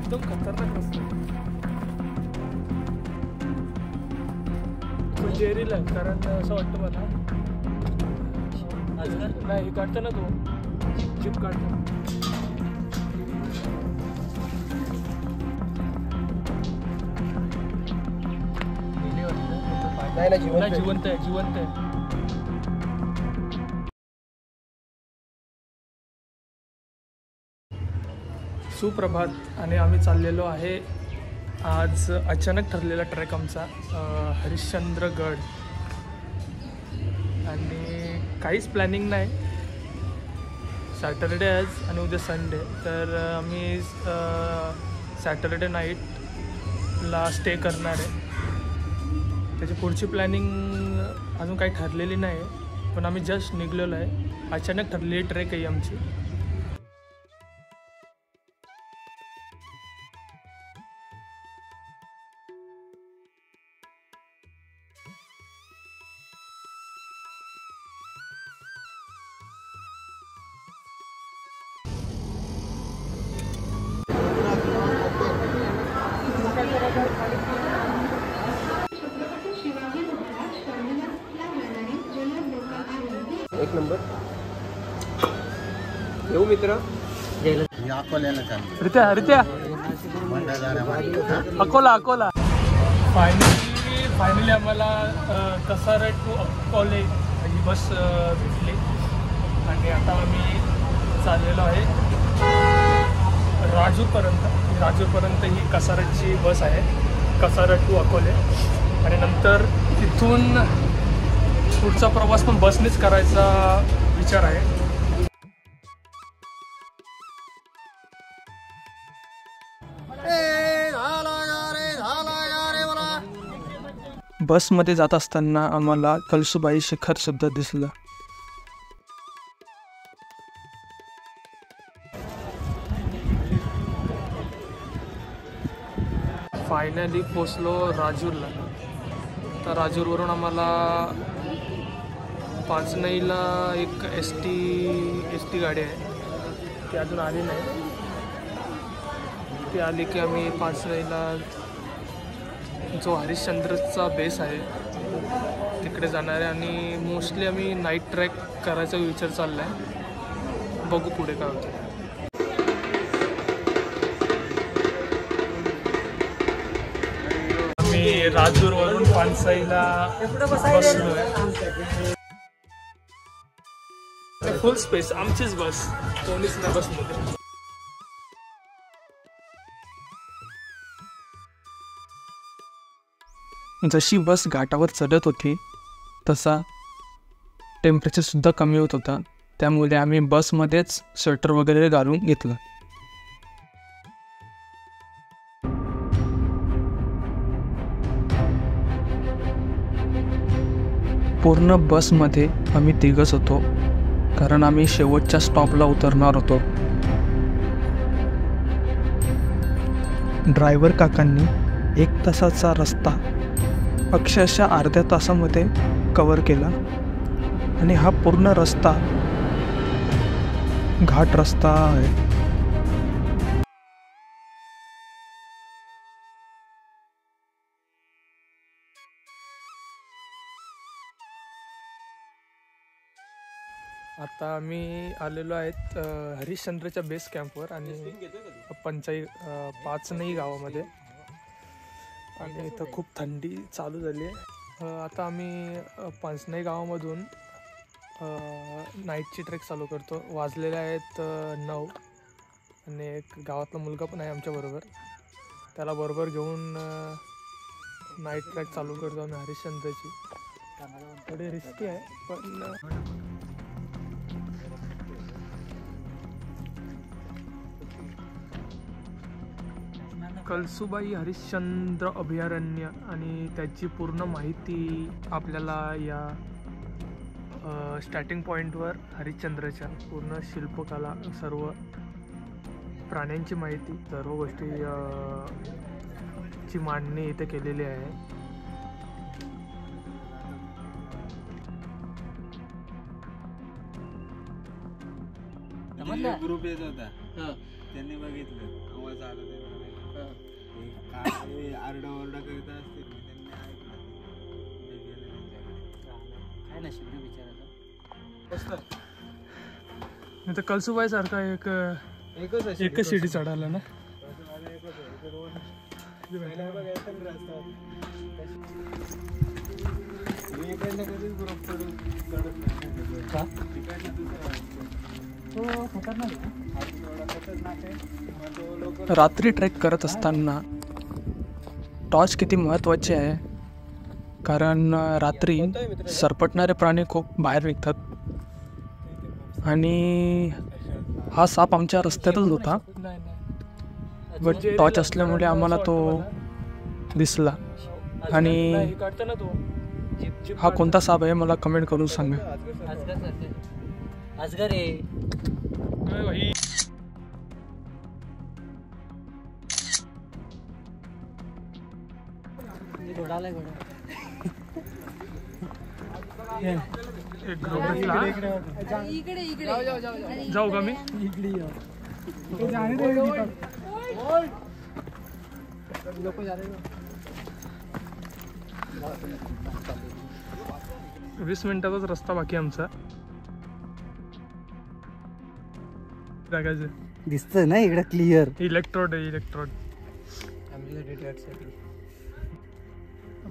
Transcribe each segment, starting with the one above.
एकदम खतरनाक रस्ता फुल डेअरीला आहे, कारण असं वाटतं मला नाही हे काढतं ना तो जीप काढतो जिवंत आहे जिवंत आहे. सुप्रभात आणि आम्ही चाललेलो आहे आज अचानक ठरलेला ट्रेक आमचा हरिश्चंद्रगड आणि काहीच प्लॅनिंग नाही. सॅटरडे आज आणि उद्या संडे तर आम्ही सॅटरडे नाईटला स्टे करणार आहे. त्याची पुढची प्लॅनिंग अजून काही ठरलेली नाही आहे पण आम्ही जस्ट निघलेलो आहे. अचानक ठरलेली ट्रेक आहे आमची. एक नंबर येऊ मित्र. रित्या अकोला फायनली आम्हाला कसारा टू अकोले ही बस भेटली आणि आता आम्ही चाललेलो आहे राजूरपर्यंत ही कसाराची बस आहे. कसारा टू अकोले आणि नंतर तिथून पुढचा प्रवास पण बसनेच करायचा विचार आहे. बसमध्ये जात असताना आम्हाला कळसुबाई शिखर सुद्धा दिसलं. फायनली पोचलो राजूरला. तर राजूरवरून आम्हाला पाचनईला एक एस टी गाडी आहे ती अजून आली नाही. ती आली की आम्ही पाचनईला जो हरिश्चंद्रचा बेस आहे तिकडे जाणार आहे आणि मोस्टली आम्ही नाईट ट्रॅक करायचा विचार चालला आहे. बघू पुढे काय होतं. आम्ही राजूरवरून पानसाईला बसलो आहे. फुल स्पेस आमचीच बस कोणीच नाही बसमध्ये. जशी बस घाटावर चढत होती तसा टेम्परेचर सुद्धा कमी होत होता. त्यामुळे आम्ही बसमध्येच स्वेटर वगैरे घालून घेतलं. पूर्ण बसमध्ये आम्ही तिघच होतो कारण आम्ही शेवटच्या स्टॉपला उतरणार होतो. ड्रायव्हर काकांनी 1 तासाचा रस्ता अक्षरशः अर्ध्या तासामध्ये कव्हर केला आणि हा पूर्ण रस्ता घाट रस्ता आहे. आता आम्ही आलेलो आहेत हरिश्चंद्रच्या बेस कॅम्पवर आणि पाचनई गावामध्ये आणि इथं खूप थंडी चालू झाली आहे. आता आम्ही पाचनई गावामधून नाईटची ट्रेक चालू करतो. वाजलेले आहेत 9 आणि एक गावातला मुलगा पण आहे आमच्याबरोबर. त्याला बरोबर घेऊन नाईट ट्रॅक चालू करतो आम्ही हरिश्चंद्रची. थोडी रिस्की आहे पण कळसुबाई हरिश्चंद्र अभयारण्य आणि त्याची पूर्ण माहिती आपल्याला या स्टार्टिंग पॉईंटवर हरिश्चंद्रच्या पूर्ण शिल्पकला, सर्व प्राण्यांची माहिती, सर्व गोष्टी ची मांडणी इथे केलेली आहे. ग्रुप येत होता त्यांनी बघितलं आवाज आला. आरडाओरडा करत असतील त्यांनी ऐकलं ते गेले त्यांच्याकडे. काय नशीब रे बिचाराचं. नाही तर कळसुबाई सारखा एकच शिडी चढायला ना. रात्री ट्रेक करत असताना टॉर्च किती महत्त्वाचे आहे, कारण रात्री सरपटणारे प्राणी खूप बाहेर निघतात आणि हा साप आमच्या रस्त्यातच होता. बट टॉर्च असल्यामुळे आम्हाला तो दिसला. आणि हा कोणता साप आहे मला कमेंट करून सांगा. अजगर आहे. घोडाला घोडा जाऊ का मी इकडे. लोक 20 मिनिटाचाच रस्ता बाकी आमचा. दिसतंय ना इकडे क्लिअर. इलेक्ट्रोड आहे इलेक्ट्रोड.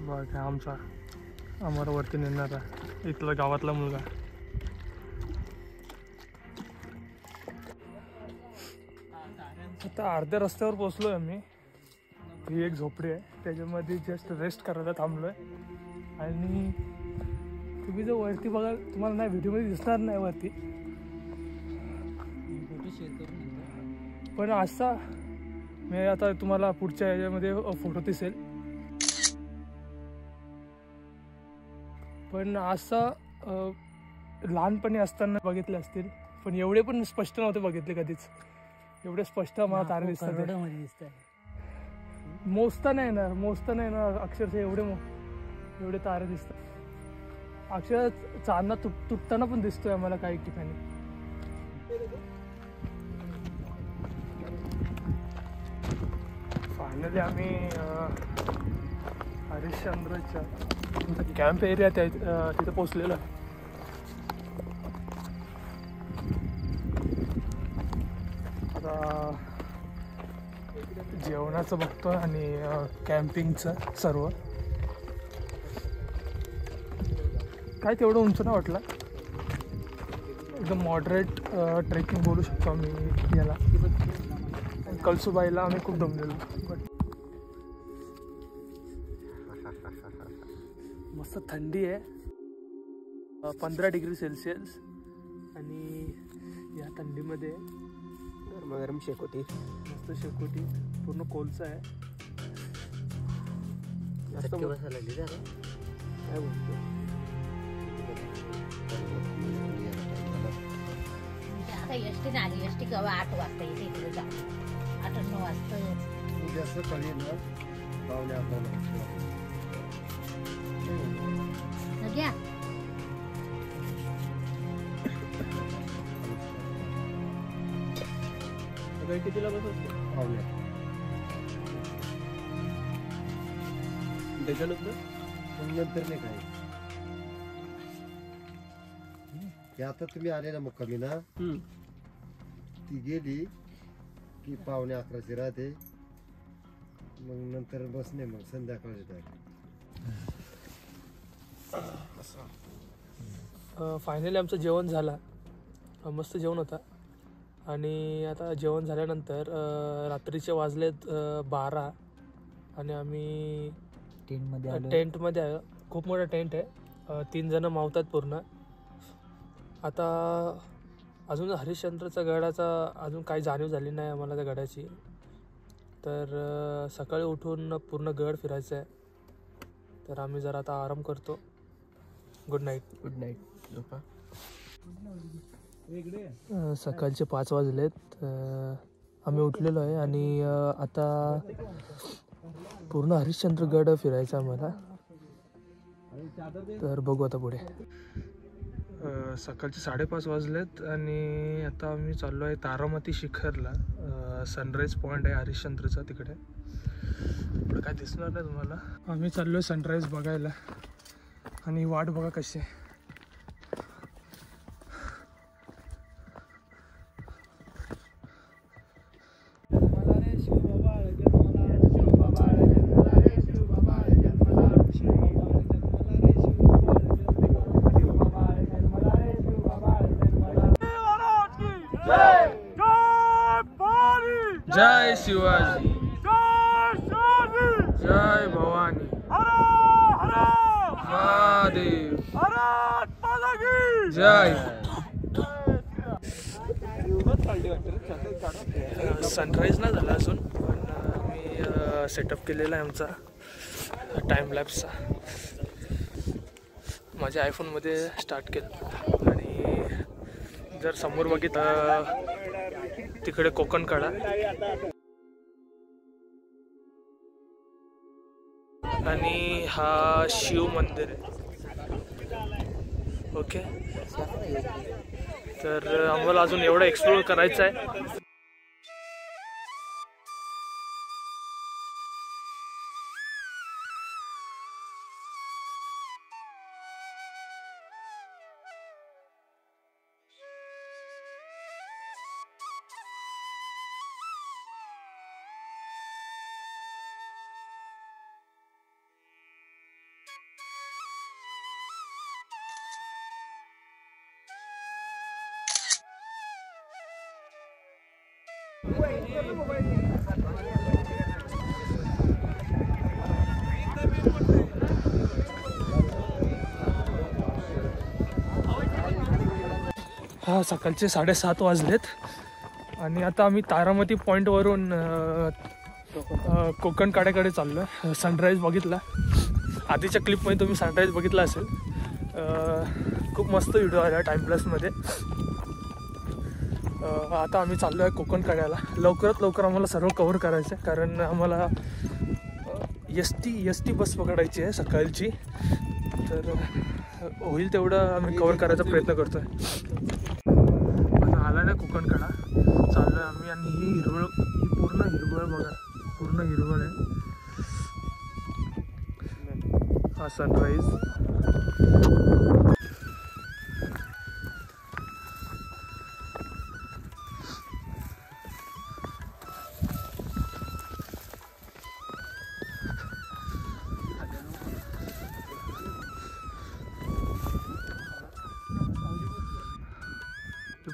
बघ आमचा आम्हाला वरती नेणारा इथला गावातला मुलगा. आता अर्ध्या रस्त्यावर पोचलोय आम्ही. ही एक झोपडी आहे, त्याच्यामध्ये जस्ट रेस्ट करायला थांबलोय. आणि तुम्ही जर वरती बघाल तुम्हाला नाही व्हिडिओमध्ये दिसणार नाही वरती, पण असा मी आता तुम्हाला पुढच्या ह्याच्यामध्ये फोटो दिसेल. पण असं लहानपणी असताना बघितले असतील, पण एवढे पण स्पष्ट नव्हते बघितले कधीच. एवढे स्पष्ट मला तारे दिसतात. मोजता नाही येणार अक्षरशः एवढे तारे दिसतात. अक्षरशः चांदणा तुटताना पण दिसतोय आम्हाला काही ठिकाणी. फायनली आम्ही हरिश्चंद्रच्या कॅम्प एरिया तिथे पोचलेलो आहे. आता जेवणाचं बघतो आणि कॅम्पिंगचं सर्व काय तेवढं उंच नाही वाटलं. एकदम मॉडरेट ट्रेकिंग बोलू शकतो आम्ही याला. कळसुबाईला आम्ही खूप दमलेलो. बट मस्त थंडी आहे, 15 डिग्री सेल्सिअस. आणि या थंडीमध्ये गरम शेकोटी, मस्त शेकोटी, पूर्ण कोलचा आहे. जास्त बसायला लागली जरा. काय बोलतो आता एसटी नाही आली. एसटी केव्हा 8 वाजता येते इकडे जा. 8-9 वाजता जास्त कळी ना पाहुणे आपल्याला घ्या. कितीला बसत पाहुणे त्याच्यानंतर नाही काय. आता तुम्ही आले ना मुक्कामी ना, ती गेली की 11:45 राहते. मग नंतर बसणे, मग संध्याकाळची टाइम. फायनली आमचं जेवण झालं. मस्त जेवण होता. आणि आता जेवण झाल्यानंतर रात्रीचे वाजलेत 12 आणि आम्ही टेंटमध्ये आलो. खूप मोठा टेंट आहे. 3 जण मावतात पूर्ण. आता अजून हरिश्चंद्रचा गडाचा अजून काही जाणीव झाली नाही आम्हाला त्या गडाची. तर सकाळी उठून पूर्ण गड फिरायचं आहे. तर आम्ही जरा आता आराम करतो. Good night. सकाळचे 5 वाजलेत. आम्ही उठलेलो आहे आणि आता पूर्ण हरिश्चंद्रगड फिरायचा आम्हाला. तर बघू आता पुढे. सकाळचे 5:30 वाजलेत आणि आता आम्ही चाललो आहे तारामती शिखरला. सनराईज पॉईंट आहे हरिश्चंद्रचा, तिकडे पुढे काय दिसणार नाही तुम्हाला. आम्ही चाललो आहे सनराईज बघायला आणि वाट बघा कशी आहे. जय शिवाजी, जय भवानी, महादेव, जय. सनराईज नाही झाला अजून, पण मी सेटअप केलेला आहे आमचा टाइम लॅप्सचा. माझ्या आयफोनमध्ये स्टार्ट केलं आणि जर समोर बघितलं तिकडे कोकण काढा आणि हा शिव मंदिर आहे. ओके, तर आम्हाला अजून एवढं एक्सप्लोर करायचं आहे. हा सकाळचे 7:30 वाजलेत आणि आता आम्ही तारामती पॉईंटवरून कोकण काड्याकडे चाललो आहे. सनराईज बघितला, आधीच्या क्लिपमध्ये तुम्ही सनराईज बघितला असेल. खूप मस्त व्हिडिओ आला टाइमप्लसमध्ये. आता आम्ही चाललो आहे कोकण काड्याला. लवकरात लवकर आम्हाला सर्व कव्हर करायचं आहे, कारण आम्हाला एस टी बस पकडायची आहे सकाळची. तर होईल तेवढं आम्ही कव्हर करायचा प्रयत्न करतो आहे. आता आला नाही कोकण कडा, चाललो आहे आम्ही. आणि ही हिरवळ, ही पूर्ण हिरवळ बघा, पूर्ण हिरवळ आहे. हा सनराईज.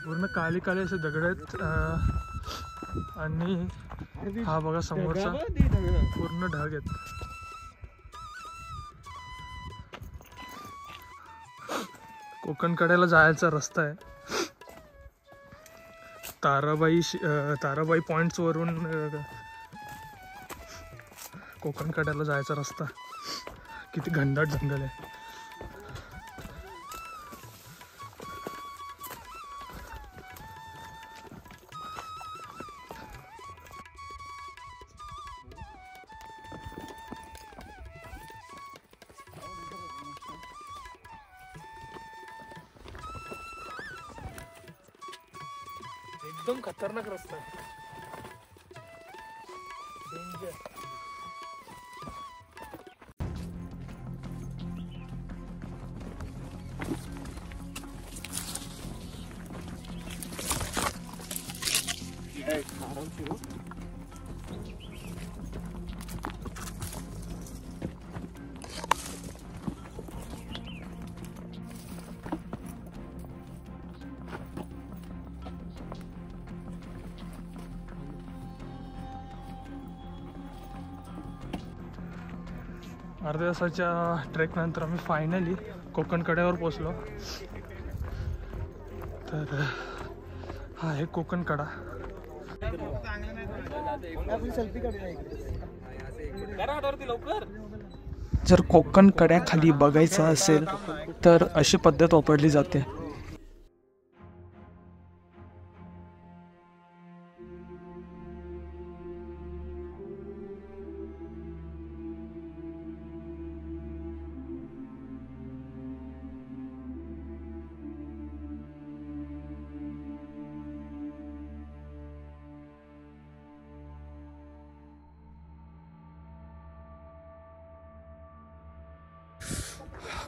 पूर्ण काली काली असे दगड आहेत. आणि हा बघा समोरचा पूर्ण ढग आहेत. कोकण कड्याला जायचा रस्ता आहे. ताराबाई पॉइंट्स वरून कोकण कड्याला जायचा रस्ता. किती घनदाट जंगल आहे. एकदम खतरनाक रस्ता आहे. डेंजर. अर्ध्या तासाच्या ट्रेकनंतर आम्ही फायनली कोकण कड्यावर पोचलो. तर हा आहे कोकण कडा. जर कोकण कड्याखाली बघायचं असेल तर अशी पद्धत वापरली जाते.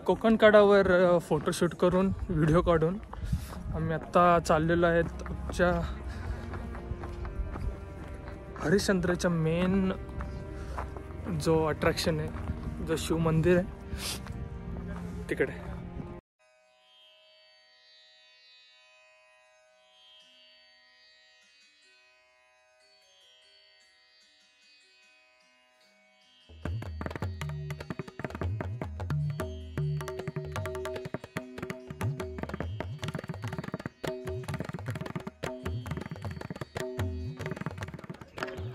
कोकणकाडावर फोटोशूट करून व्हिडिओ काढून आम्ही आत्ता चाललेलो आहेत आमच्या हरिश्चंद्राच्या मेन जो अट्रॅक्शन आहे, जो शिव मंदिर आहे तिकडे.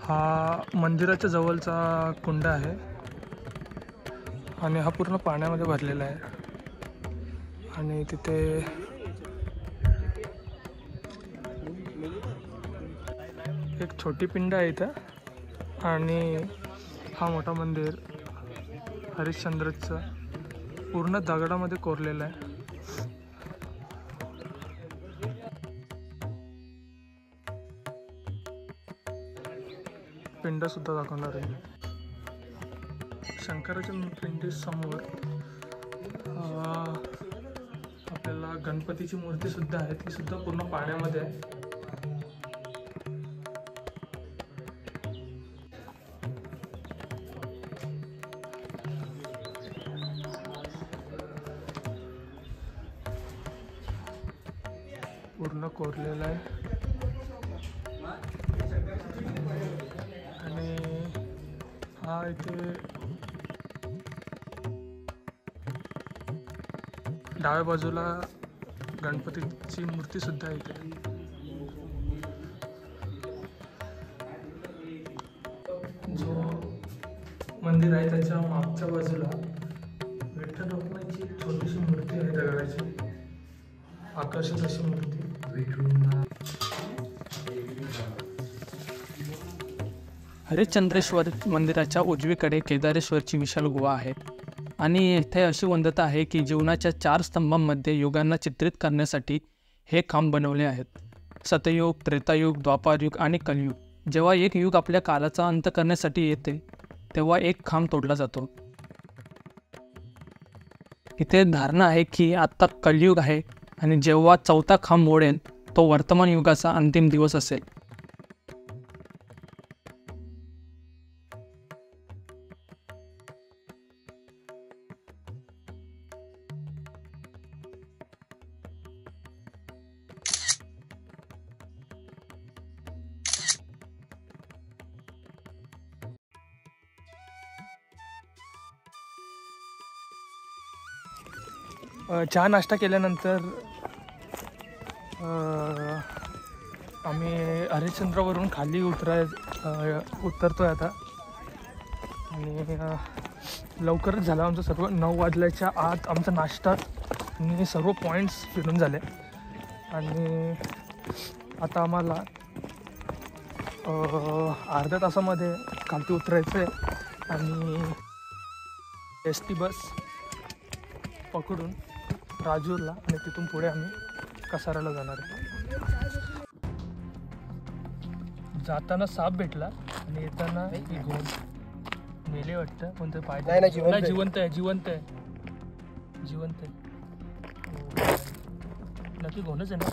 हा मंदिराच्या जवळचा कुंड आहे आणि हा पूर्ण पाण्यामध्ये भरलेला आहे. आणि तिथे एक छोटी पिंड आहे इथं आणि हा मोठा मंदिर हरिश्चंद्रचं पूर्ण दगडामध्ये कोरलेलं आहे. पिंड सुद्धा दाखवणार आहे. शंकराच्या पिंडी समोर आपल्याला गणपतीची मूर्ती सुद्धा आहे, ती सुद्धा पूर्ण पाण्यामध्ये आहे. पूर्ण कोरलेला आहे. आणि हा इथे डाव्या बाजूला गणपतीची मूर्ती सुद्धा आहे. इथे जो मंदिर आहे त्याच्या मागच्या बाजूला विठ्ठल रखुमाईची छोटीशी मूर्ती आहे दगडाची, आकर्षक अशी मूर्ती. हरिश्चंद्रेश्वर मंदिराच्या उजवीकडे केदारेश्वरची विशाल गुहा आहे आणि येथे अशी वंदता आहे की जीवनाच्या 4 स्तंभांमध्ये युगांना चित्रित करण्यासाठी हे खांब बनवले आहेत. सतयुग, त्रेतायुग, द्वापारयुग आणि कलियुग. जेव्हा एक युग आपल्या कालाचा अंत करण्यासाठी येते तेव्हा एक खांब तोडला जातो. इथे धारणा आहे की आत्ता कलियुग आहे आणि जेव्हा 4था खांब मोडेल तो वर्तमान युगाचा अंतिम दिवस असेल. चहा नाश्ता केल्यानंतर आम्ही हरिश्चंद्रावरून खाली उतरतोय आता. आणि लवकरच झाला आमचं सर्व. 9 वाजल्याच्या आत आमचा नाश्ता आणि सर्व पॉईंट्स फिरून झाले. आणि आता आम्हाला अर्ध्या तासामध्ये खालती उतरायचं आहे आणि ST बस पकडून राजूरला आणि तिथून पुढे आम्ही कसाराला जाणार आहे. जाताना साप भेटला आणि येताना घोण मेले वाटतं. कोणतं पाहिजे? नाही, जिवंत आहे, जिवंत आहे, जिवंत आहे. नक्की घोणच आहे ना?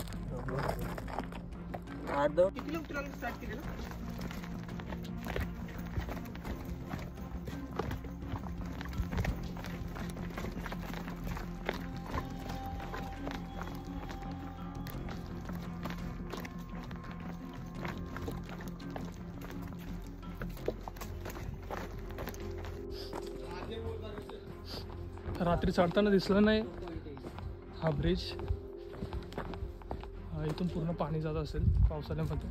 किती लोक तुला स्टार्ट केले ना? रात्री चढताना दिसलं नाही हा ब्रिज. इथून पूर्ण पाणी जात असेल पावसाळ्यामध्ये.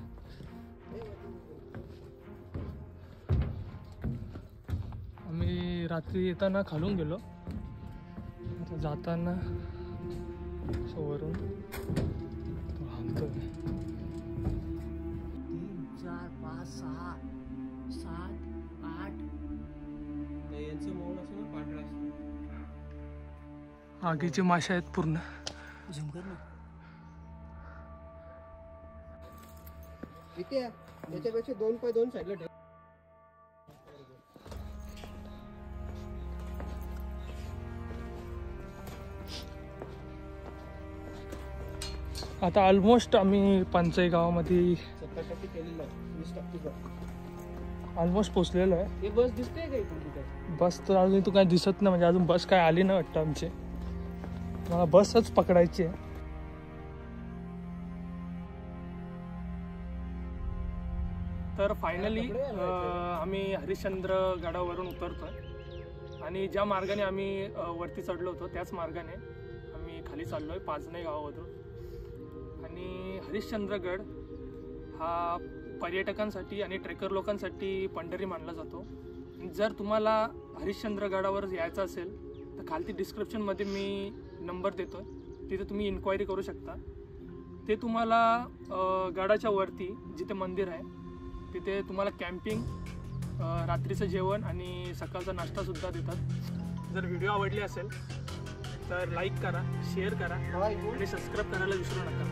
आम्ही रात्री येताना खालून गेलो, आता जाताना वरून 3, 4, 5, 6, 7, 8. यांचं मौन असं ना पांढरा असतं. आगीचे मासे आहेत पूर्ण. इथे याच्यापेक्षा 2 पाय 2 साईडला ठेव. आता ऑलमोस्ट आम्ही पानसई गावामध्ये 70% केलेलं आहे, 20% ऑलमोस्ट पोचलेलो आहे. हे बस दिसते का इथून कुठे? बस तर अजून तू काय दिसत नाही, म्हणजे अजून बस काय आली नाही वाटतं आमची. मला बसच पकडायची आहे. तर फायनली आम्ही हरिश्चंद्र गडावरून उतरतोय आणि ज्या मार्गाने आम्ही वरती चढलो होतो त्याच मार्गाने आम्ही खाली चाललो आहे पाजणे गावामधून. आणि हरिश्चंद्रगड हा पर्यटकांसाठी आणि ट्रेकर लोकांसाठी पंढरी मानला जातो. जर तुम्हाला हरिश्चंद्रगडावर यायचं असेल तर खालती डिस्क्रिप्शनमध्ये मी नंबर देतो, तिथे तुम्ही इन्क्वायरी करू शकता. ते तुम्हाला गडाच्या वरती जिथे मंदिर आहे तिथे तुम्हाला कॅम्पिंग, रात्रीचं जेवण आणि सकाळचा नाश्तासुद्धा देतात. जर व्हिडिओ आवडली असेल तर लाईक करा, शेअर करा आणि सबस्क्राईब करायला विसरू नका.